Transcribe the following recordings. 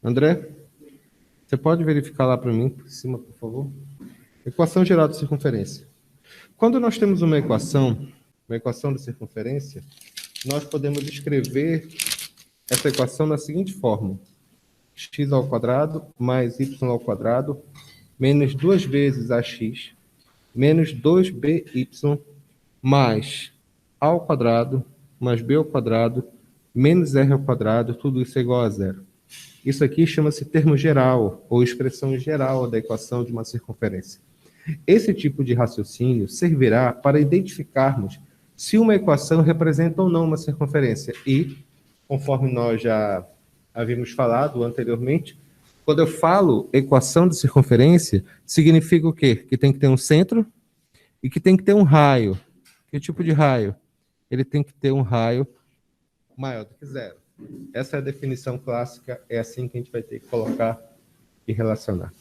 André, você pode verificar lá para mim, por cima, por favor? Equação geral de circunferência. Quando nós temos uma equação de circunferência, nós podemos escrever essa equação da seguinte forma: x ao quadrado mais y ao quadrado menos 2 vezes ax menos 2by mais a ao quadrado mais b ao quadrado menos r ao quadrado, tudo isso é igual a zero. Isso aqui chama-se termo geral, ou expressão geral da equação de uma circunferência. Esse tipo de raciocínio servirá para identificarmos se uma equação representa ou não uma circunferência. E, conforme nós já havíamos falado anteriormente, quando eu falo equação de circunferência, significa o quê? Que tem que ter um centro e que tem que ter um raio. Que tipo de raio? Ele tem que ter um raio maior do que zero. Essa é a definição clássica, é assim que a gente vai ter que colocar e relacionar.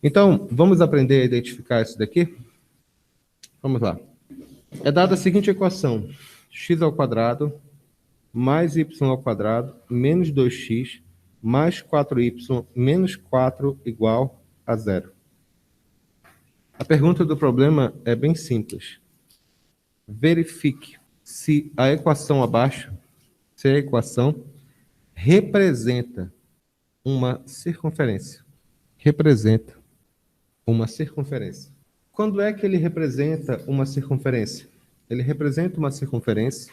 Então, vamos aprender a identificar isso daqui? Vamos lá. É dada a seguinte equação: x ao quadrado mais y ao quadrado menos 2x mais 4y menos 4 igual a zero. A pergunta do problema é bem simples. Verifique se a equação abaixo, se a equação representa uma circunferência. Representa uma circunferência. Quando é que ele representa uma circunferência? Ele representa uma circunferência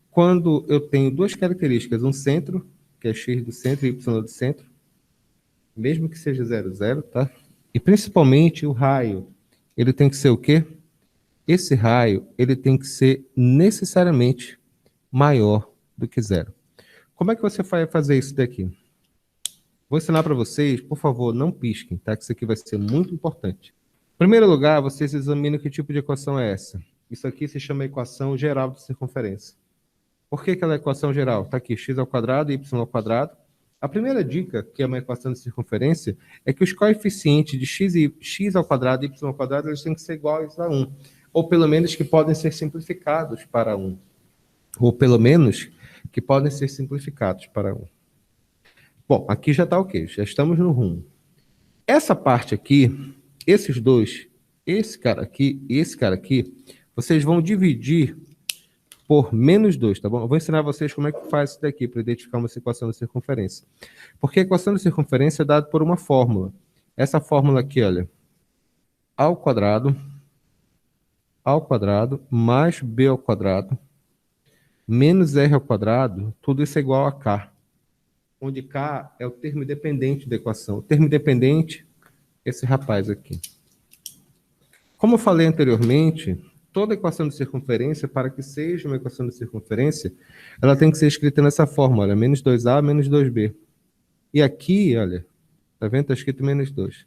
quando eu tenho duas características, um centro, que é x do centro e y do centro, mesmo que seja 0, 0, tá? E principalmente o raio, ele tem que ser o quê? Esse raio, ele tem que ser necessariamente maior do que zero. Como é que você vai fazer isso daqui? Vou ensinar para vocês, por favor, não pisquem, tá? Que isso aqui vai ser muito importante. Em primeiro lugar, vocês examinam que tipo de equação é essa. Isso aqui se chama equação geral de circunferência. Por que ela é equação geral? Está aqui, x ao quadrado e y ao quadrado. A primeira dica, que é uma equação de circunferência, é que os coeficientes de x ao quadrado e y ao quadrado eles têm que ser iguais a 1. Ou pelo menos que podem ser simplificados para 1. Ou pelo menos que podem ser simplificados para 1. Bom, aqui já está ok, já estamos no rumo. Essa parte aqui, esses dois, esse cara aqui e esse cara aqui, vocês vão dividir por menos 2, tá bom? Eu vou ensinar vocês como é que faz isso daqui para identificar uma equação de circunferência. Porque a equação de circunferência é dada por uma fórmula. Essa fórmula aqui, olha, a ao quadrado mais b ao quadrado menos r ao quadrado, tudo isso é igual a k. Onde k é o termo dependente da equação. O termo dependente, esse rapaz aqui. Como eu falei anteriormente, toda equação de circunferência, para que seja uma equação de circunferência, ela tem que ser escrita nessa forma, olha, menos 2a menos 2b. E aqui, olha, tá vendo? Está escrito menos 2. O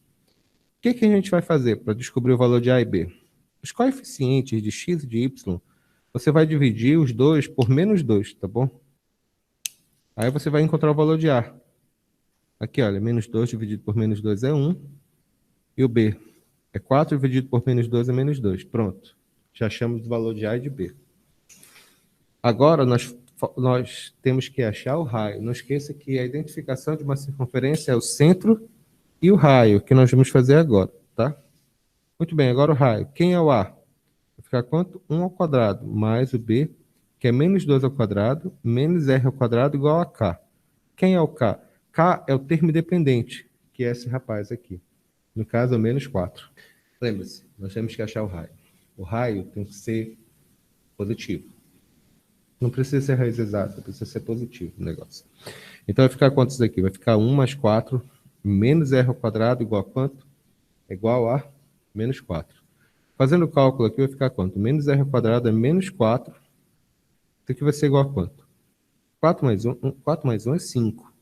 que a gente vai fazer para descobrir o valor de a e b? Os coeficientes de x e de y, você vai dividir os dois por menos 2, tá bom? Aí você vai encontrar o valor de a. Aqui, olha, menos 2 dividido por menos 2 é 1. E o b é 4 dividido por menos 2 é menos 2. Pronto. Já achamos o valor de a e de b. Agora, nós temos que achar o raio. Não esqueça que a identificação de uma circunferência é o centro e o raio, que nós vamos fazer agora, tá? Muito bem, agora o raio. Quem é o a? Vai ficar quanto? 1 ao quadrado mais o b, que é menos 2 ao quadrado, menos r ao quadrado igual a k. Quem é o k? K é o termo dependente, que é esse rapaz aqui. No caso, é o menos 4. Lembre-se, nós temos que achar o raio. O raio tem que ser positivo. Não precisa ser raiz exata, precisa ser positivo o negócio. Então vai ficar quantos aqui? Vai ficar 1 mais 4 menos r ao quadrado igual a quanto? É igual a menos 4. Fazendo o cálculo aqui vai ficar quanto? Menos r ao quadrado é menos 4. Isso aqui vai ser igual a quanto? 4 mais 1 é 5.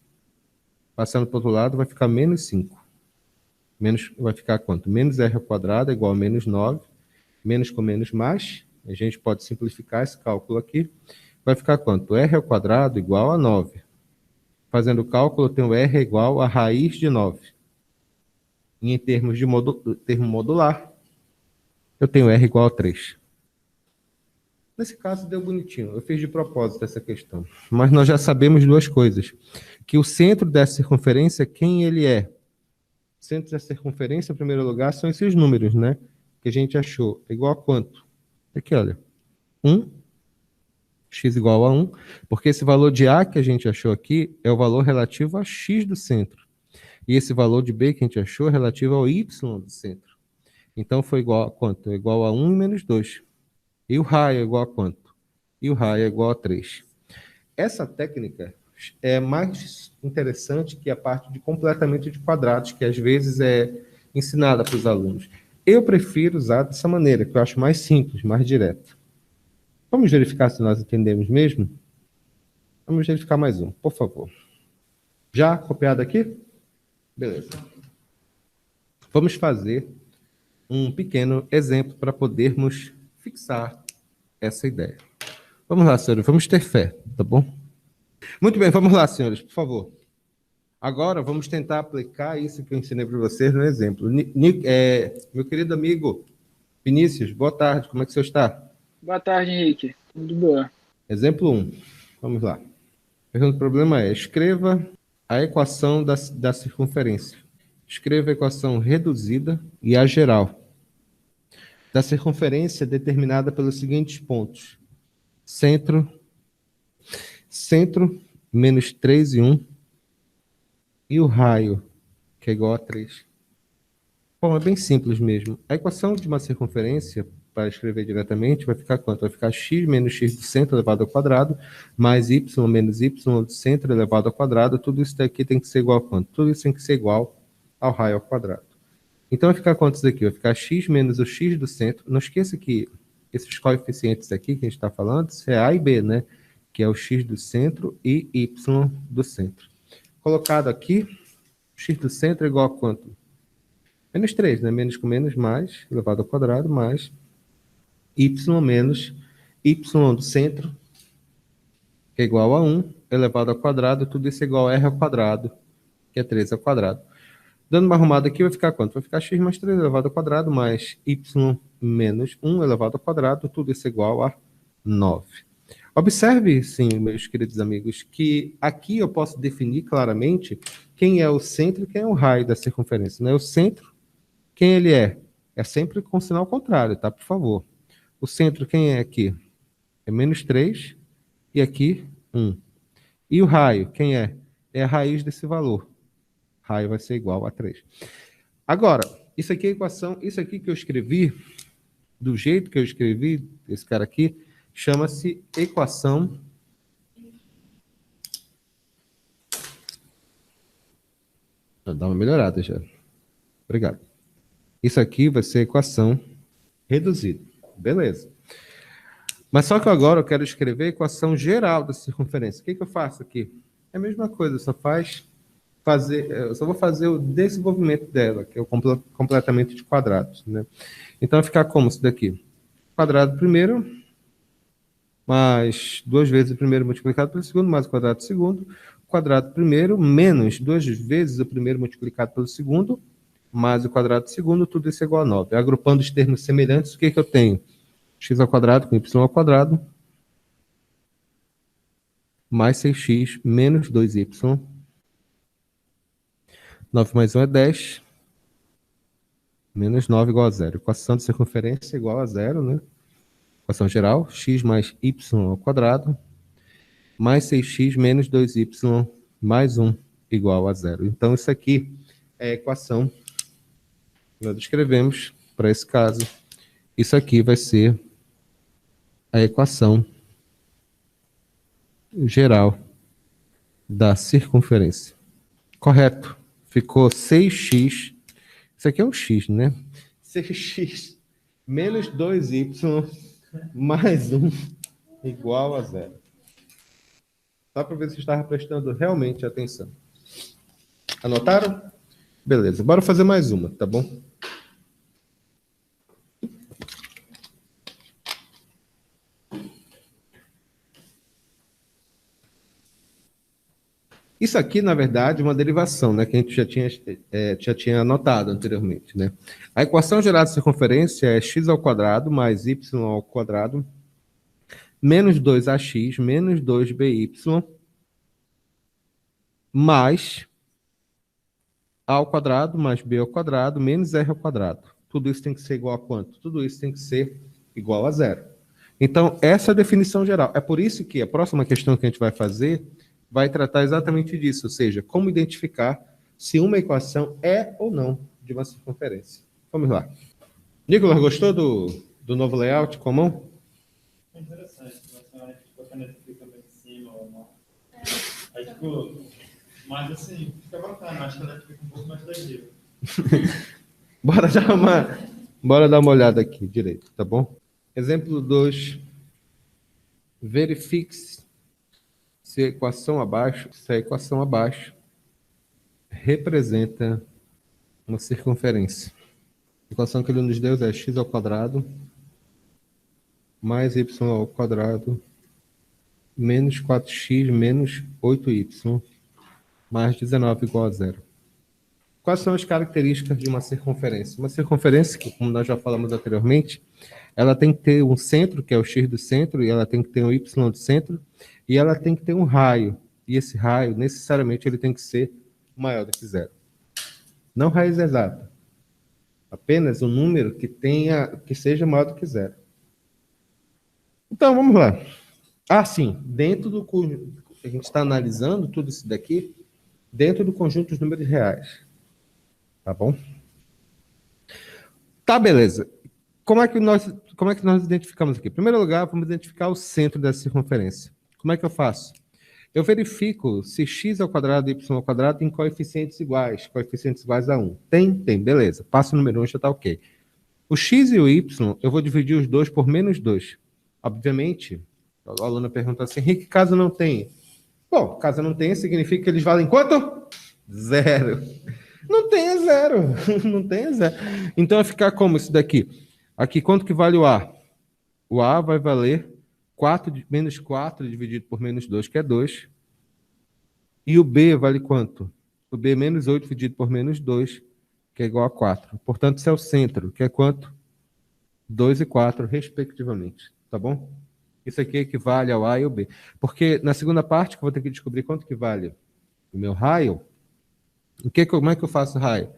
Passando para o outro lado vai ficar menos 5. Vai ficar quanto? Menos r ao quadrado é igual a menos 9. Menos com menos mais. A gente pode simplificar esse cálculo aqui. Vai ficar quanto? R ao quadrado igual a 9. Fazendo o cálculo, eu tenho R igual a raiz de 9. E em termos de termo modular, eu tenho R igual a 3. Nesse caso, deu bonitinho. Eu fiz de propósito essa questão. Mas nós já sabemos duas coisas. Que o centro dessa circunferência, quem ele é? O centro dessa circunferência, em primeiro lugar, são esses números, né? Que a gente achou. Igual a quanto? Aqui, olha. 1, x igual a 1, porque esse valor de A que a gente achou aqui é o valor relativo a x do centro. E esse valor de B que a gente achou é relativo ao y do centro. Então, foi igual a quanto? É igual a 1 menos 2. E o raio é igual a quanto? E o raio é igual a 3. Essa técnica é mais interessante que a parte de completamento de quadrados, que às vezes é ensinada para os alunos. Eu prefiro usar dessa maneira, que eu acho mais simples, mais direto. Vamos verificar se nós entendemos mesmo? Vamos verificar mais um, por favor. Já copiado aqui? Beleza. Vamos fazer um pequeno exemplo para podermos fixar essa ideia. Vamos lá, senhores, vamos ter fé, tá bom? Muito bem, vamos lá, senhores, por favor. Agora vamos tentar aplicar isso que eu ensinei para vocês no exemplo. Meu querido amigo Vinícius, boa tarde, como é que o senhor está? Boa tarde, Henrique. Tudo boa. Exemplo 1, vamos lá. O problema é, escreva a equação da circunferência. Escreva a equação reduzida e a geral da circunferência determinada pelos seguintes pontos. Centro, menos 3 e 1, e o raio, que é igual a 3. Bom, é bem simples mesmo. A equação de uma circunferência, para escrever diretamente, vai ficar quanto? Vai ficar x menos x do centro elevado ao quadrado, mais y menos y do centro elevado ao quadrado. Tudo isso daqui tem que ser igual a quanto? Tudo isso tem que ser igual ao raio ao quadrado. Então vai ficar quantos aqui? Vai ficar x menos o x do centro. Não esqueça que esses coeficientes aqui que a gente está falando, isso é A e B, né? Que é o x do centro e y do centro. Colocado aqui, x do centro é igual a quanto? Menos 3, né? Menos com menos, mais, elevado ao quadrado, mais y menos y do centro, que é igual a 1, elevado ao quadrado, tudo isso é igual a r ao quadrado, que é 3 ao quadrado. Dando uma arrumada aqui, vai ficar quanto? Vai ficar x mais 3 elevado ao quadrado, mais y menos 1 elevado ao quadrado, tudo isso é igual a 9. Observe, sim, meus queridos amigos, que aqui eu posso definir claramente quem é o centro e quem é o raio da circunferência, né? O centro, quem ele é? É sempre com sinal contrário, tá? Por favor. O centro, quem é aqui? É menos 3 e aqui 1. E o raio, quem é? É a raiz desse valor. Raio vai ser igual a 3. Agora, isso aqui é a equação, isso aqui que eu escrevi, do jeito que eu escrevi, esse cara aqui, chama-se equação Vou dar uma melhorada já. Obrigado. Isso aqui vai ser equação reduzida. Beleza. Mas só que agora eu quero escrever a equação geral da circunferência. O que eu faço aqui? É a mesma coisa, eu só vou fazer o desenvolvimento dela, que é o completamento de quadrados, né? Então vai ficar como isso daqui? Quadrado primeiro, mais 2 vezes o primeiro multiplicado pelo segundo, mais o quadrado do segundo, quadrado primeiro, menos 2 vezes o primeiro multiplicado pelo segundo, mais o quadrado do segundo, tudo isso é igual a 9. Agrupando os termos semelhantes, o que eu tenho? X ao quadrado com y ao quadrado, mais 6x menos 2y. 9 mais 1 é 10, menos 9 igual a 0. Equação de circunferência igual a 0, né? Equação geral, x mais y ao quadrado, mais 6x menos 2y mais 1 igual a 0. Então, isso aqui é a equação que nós escrevemos para esse caso. Isso aqui vai ser a equação geral da circunferência. Correto. Ficou 6x. Isso aqui é um x, né? 6x menos 2y mais 1 igual a 0. Só para ver se estava prestando realmente atenção. Anotaram? Beleza. Bora fazer mais uma, tá bom? Isso aqui, na verdade, é uma derivação, né, que a gente já tinha anotado anteriormente, né? A equação geral de circunferência é x ao quadrado mais y ao quadrado menos 2ax menos 2by mais a ao quadrado mais b ao quadrado menos r ao quadrado. Tudo isso tem que ser igual a quanto? Tudo isso tem que ser igual a zero. Então, essa é a definição geral. É por isso que a próxima questão que a gente vai fazer vai tratar exatamente disso, ou seja, como identificar se uma equação é ou não de uma circunferência. Vamos lá. Nicolas, gostou do novo layout com a mão? É interessante, a caneta fica bem em cima ou não. Aí, tipo, mas assim, fica bacana, acho que ela fica um pouco mais legível. Bora dar uma olhada aqui direito, tá bom? Exemplo 2. Verifique se a equação abaixo representa uma circunferência. A equação que ele nos deu é x ao quadrado mais y ao quadrado menos 4x menos 8y mais 19 igual a zero. Quais são as características de uma circunferência? Uma circunferência, que, como nós já falamos anteriormente, ela tem que ter um centro, que é o x do centro, e ela tem que ter um y do centro, e ela tem que ter um raio. E esse raio, necessariamente, ele tem que ser maior do que zero. Não raiz exata. Apenas um número que seja maior do que zero. Então, vamos lá. Sim, dentro do conjunto, a gente está analisando tudo isso daqui dentro do conjunto dos números reais. Tá bom? Tá, beleza. Como é que nós identificamos aqui? Em primeiro lugar, vamos identificar o centro dessa circunferência. Como é que eu faço? Eu verifico se x ao quadrado e y ao quadrado tem coeficientes iguais a 1. Tem, beleza. Passo o número 1, já está ok. O x e o y, eu vou dividir os dois por menos 2. Obviamente, a aluna pergunta assim, Henrique, caso não tenha? Bom, caso não tenha, significa que eles valem quanto? Zero. Não tem, é zero. Não tem, é zero. Então, vai ficar como isso daqui? Aqui, quanto que vale o A? O A vai valer menos 4 dividido por menos 2, que é 2. E o B vale quanto? O B menos 8 dividido por menos 2, que é igual a 4. Portanto, isso é o centro, que é quanto? 2 e 4, respectivamente. Tá bom? Isso aqui equivale ao A e ao B. Porque na segunda parte, que eu vou ter que descobrir quanto que vale o meu raio, como é que eu faço raio?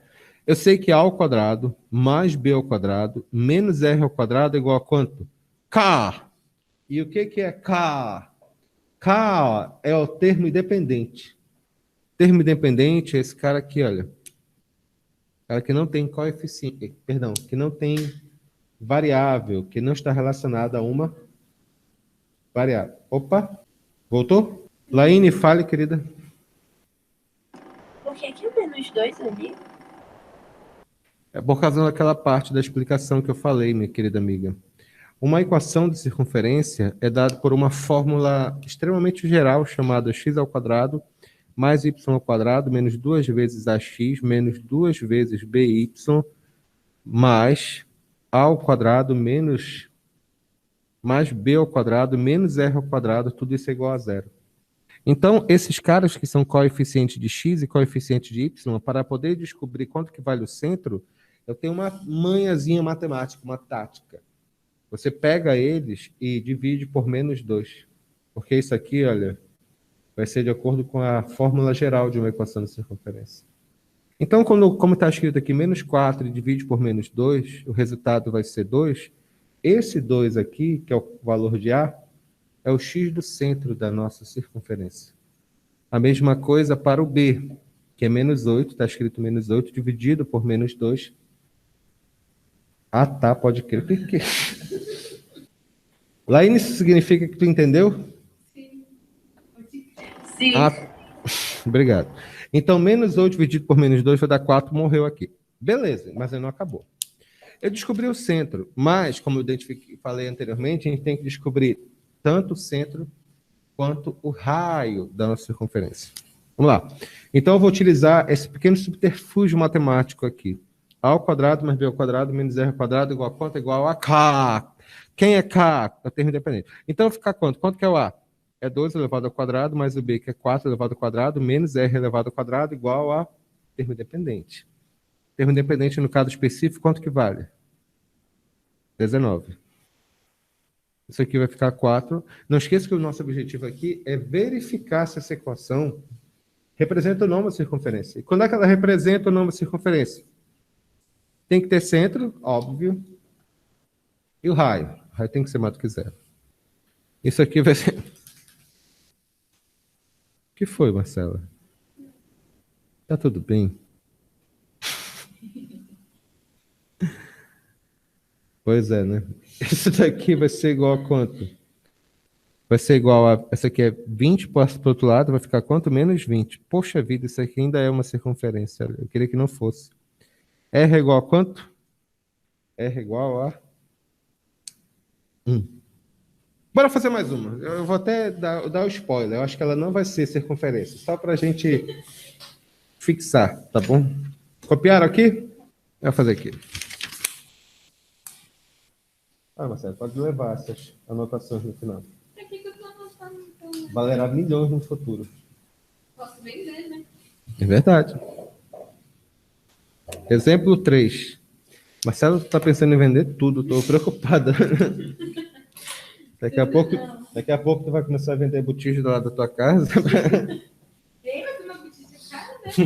Eu sei que A ao quadrado mais B ao quadrado menos R ao quadrado é igual a quanto? K. E o que é K? K é o termo independente. Termo independente é esse cara aqui, olha. Cara que não tem coeficiente, que não tem variável, que não está relacionada a uma variável. Opa, voltou? Laine, fale, querida. Por que o menos 2 ali? É por causa daquela parte da explicação que eu falei, minha querida amiga. Uma equação de circunferência é dada por uma fórmula extremamente geral chamada x ao quadrado mais y ao quadrado menos 2 vezes ax menos 2 vezes by mais a ao quadrado menos mais b ao quadrado menos r ao quadrado, tudo isso é igual a zero. Então, esses caras que são coeficientes de x e coeficientes de y, para poder descobrir quanto que vale o centro, eu tenho uma manhazinha matemática, uma tática. Você pega eles e divide por menos 2. Porque isso aqui, olha, vai ser de acordo com a fórmula geral de uma equação de circunferência. Então, como está escrito aqui, menos 4 divide por menos 2, o resultado vai ser 2. Esse 2 aqui, que é o valor de A, é o x do centro da nossa circunferência. A mesma coisa para o B, que é menos 8, está escrito menos 8, dividido por menos 2. Ah, tá, pode crer. Por quê? Laine, isso significa que tu entendeu? Sim. Obrigado. Então, menos 8 dividido por menos 2 vai dar 4, morreu aqui. Beleza, mas aí não acabou. Eu descobri o centro, mas, como eu falei anteriormente, a gente tem que descobrir tanto o centro quanto o raio da nossa circunferência. Vamos lá. Então, eu vou utilizar esse pequeno subterfúgio matemático aqui. A ao quadrado mais b ao quadrado menos r ao quadrado igual a quanto? Igual a K. Quem é K? É o termo independente. Então, fica quanto? Quanto que é o A? É 2 elevado ao quadrado mais o B, que é 4 elevado ao quadrado, menos R elevado ao quadrado, igual a termo independente. Termo independente, no caso específico, quanto que vale? 19. Isso aqui vai ficar 4. Não esqueça que o nosso objetivo aqui é verificar se essa equação representa ou não uma circunferência. E quando é que ela representa ou não uma circunferência? Tem que ter centro, óbvio. E o raio? O raio tem que ser maior do que 0. Isso aqui vai ser... O que foi, Marcela? Tá tudo bem? Pois é, né? Isso daqui vai ser igual a quanto? Vai ser igual a... Essa aqui é 20, passa para o outro lado, vai ficar quanto? Menos 20. Poxa vida, isso aqui ainda é uma circunferência. Eu queria que não fosse. R é igual a quanto? R é igual a 1. Bora fazer mais uma. Eu vou até dar o spoiler. Eu acho que ela não vai ser circunferência. Só para a gente fixar, tá bom? Copiaram aqui? Eu vou fazer aqui. Ah, Marcelo, pode levar essas anotações no final. Pra que eu tô anotando então? Valerá milhões no futuro. Posso vender, né? É verdade. Exemplo 3. Marcelo está pensando em vender tudo. Estou preocupada. Daqui a pouco tu vai começar a vender botija do lado da tua casa. Tem mais uma botija cara, né?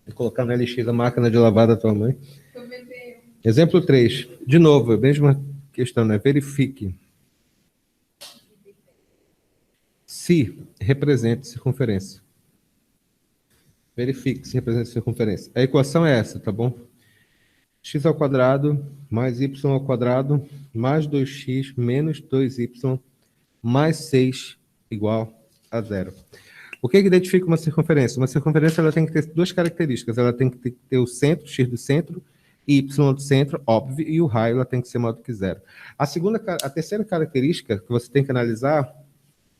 Vou colocar no LX a máquina de lavar da tua mãe. Vou vender. Exemplo 3. De novo, a mesma questão, né? Verifique se representa circunferência. Verifique se representa circunferência. A equação é essa, tá bom? X ao quadrado mais y ao quadrado mais 2x menos 2y mais 6 igual a 0. O que identifica uma circunferência? Uma circunferência ela tem que ter duas características. Ela tem que ter o centro, x do centro, e y do centro, óbvio, e o raio ela tem que ser maior do que 0. A terceira característica que você tem que analisar,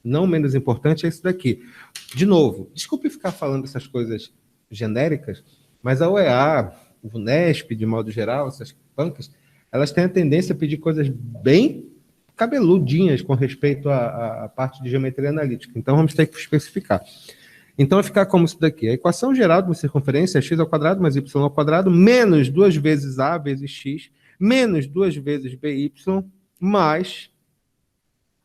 não menos importante, é isso daqui. De novo, desculpe ficar falando essas coisas genéricas, mas a UEA, o VUNESP, de modo geral, essas bancas, elas têm a tendência a pedir coisas bem cabeludinhas com respeito à parte de geometria analítica. Então, vamos ter que especificar. Então, vai ficar como isso daqui. A equação geral de uma circunferência é x ao quadrado mais y ao quadrado menos 2 vezes a vezes x menos 2 vezes by mais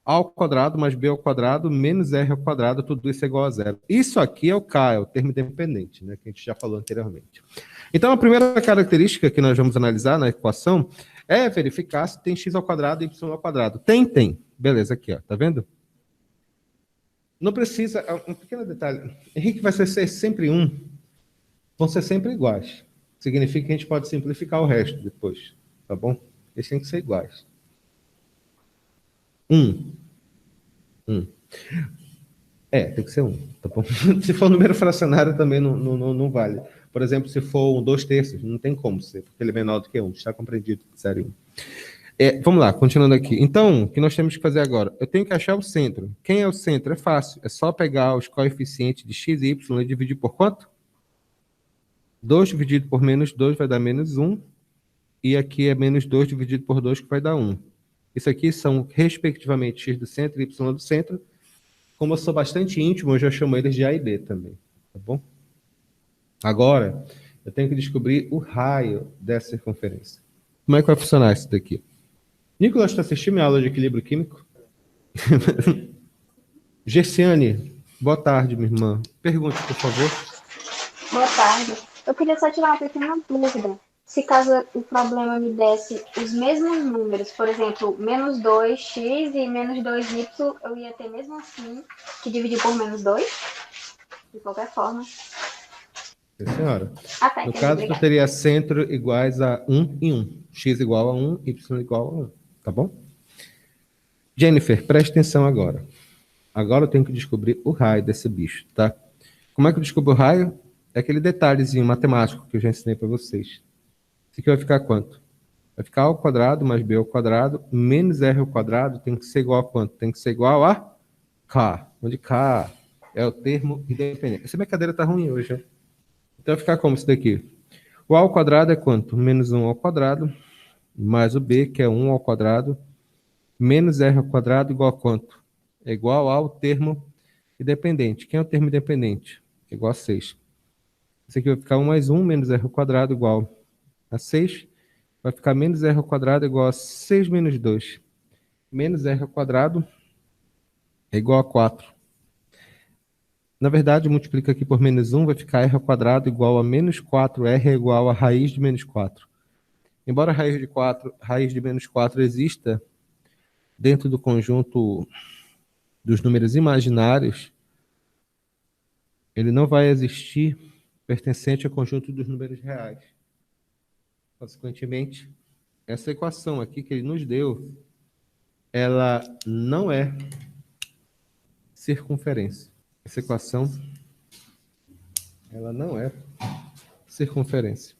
a ao quadrado mais b ao quadrado menos r ao quadrado, tudo isso é igual a 0. Isso aqui é o K, é o termo independente, né, que a gente já falou anteriormente. Então, a primeira característica que nós vamos analisar na equação é verificar se tem x ao quadrado e y ao quadrado. Tem. Beleza, aqui, ó, tá vendo? Não precisa, um pequeno detalhe. Henrique, vai ser sempre 1. Vão ser sempre iguais. Significa que a gente pode simplificar o resto depois, tá bom? Eles têm que ser iguais. 1. Tem que ser 1, tá bom? Se for número fracionário também não vale. Por exemplo, se for 2/3, não tem como ser, porque ele é menor do que 1. Está compreendido, 0 e 1. Vamos lá, continuando aqui. Então, o que nós temos que fazer agora? Eu tenho que achar o centro. Quem é o centro? É fácil. É só pegar os coeficientes de x e y e dividir por quanto? 2 dividido por menos 2 vai dar menos 1. E aqui é menos 2 dividido por 2, que vai dar 1. Isso aqui são, respectivamente, x do centro e y do centro. Como eu sou bastante íntimo, eu já chamo eles de A e B também. Tá bom? Agora, eu tenho que descobrir o raio dessa circunferência. Como é que vai funcionar isso daqui? Nicolas, está assistindo minha aula de equilíbrio químico? Gerciane, boa tarde, minha irmã. Pergunte, por favor. Boa tarde. Eu queria só tirar uma pequena dúvida. Se caso o problema me desse os mesmos números, por exemplo, menos 2x e menos 2y, eu ia ter mesmo assim que dividir por menos 2? De qualquer forma. Sim, senhora. Tá, No caso, tu teria centro iguais a 1 e 1. X igual a 1, y igual a 1. Tá bom? Jennifer, preste atenção agora. Agora eu tenho que descobrir o raio desse bicho, tá? Como é que eu descubro o raio? É aquele detalhezinho matemático que eu já ensinei para vocês. Isso aqui vai ficar quanto? Vai ficar a ao quadrado mais b ao quadrado menos r ao quadrado tem que ser igual a quanto? Tem que ser igual a k. Onde k é o termo independente. Essa brincadeira tá ruim hoje, né? Então vai ficar como isso daqui? O a ao quadrado é quanto? Menos 1 ao quadrado mais o b, que é 1 ao quadrado, menos r ao quadrado igual a quanto? É igual ao termo independente. Quem é o termo independente? É igual a 6. Isso aqui vai ficar 1 mais 1 menos r ao quadrado igual a 6. vai ficar menos r ao quadrado igual a 6 menos 2. Menos r ao quadrado é igual a 4. Na verdade, multiplica aqui por menos 1, vai ficar r ao quadrado igual a menos 4r é igual a raiz de menos 4. Embora a raiz de menos 4 exista dentro do conjunto dos números imaginários, ele não vai existir pertencente ao conjunto dos números reais. Consequentemente, essa equação aqui que ele nos deu, ela não é circunferência. Essa equação, ela não é circunferência.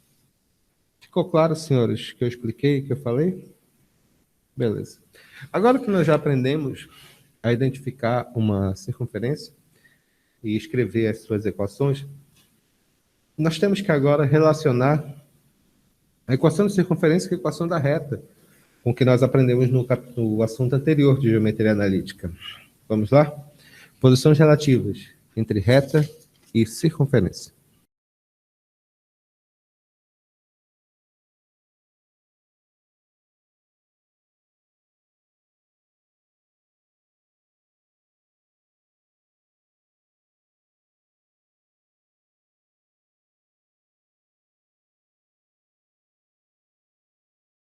Ficou claro, senhores, que eu expliquei, que eu falei? Beleza. Agora que nós já aprendemos a identificar uma circunferência e escrever as suas equações, nós temos que agora relacionar a equação de circunferência com a equação da reta, com o que nós aprendemos no assunto anterior de geometria analítica. Vamos lá? Posições relativas entre reta e circunferência.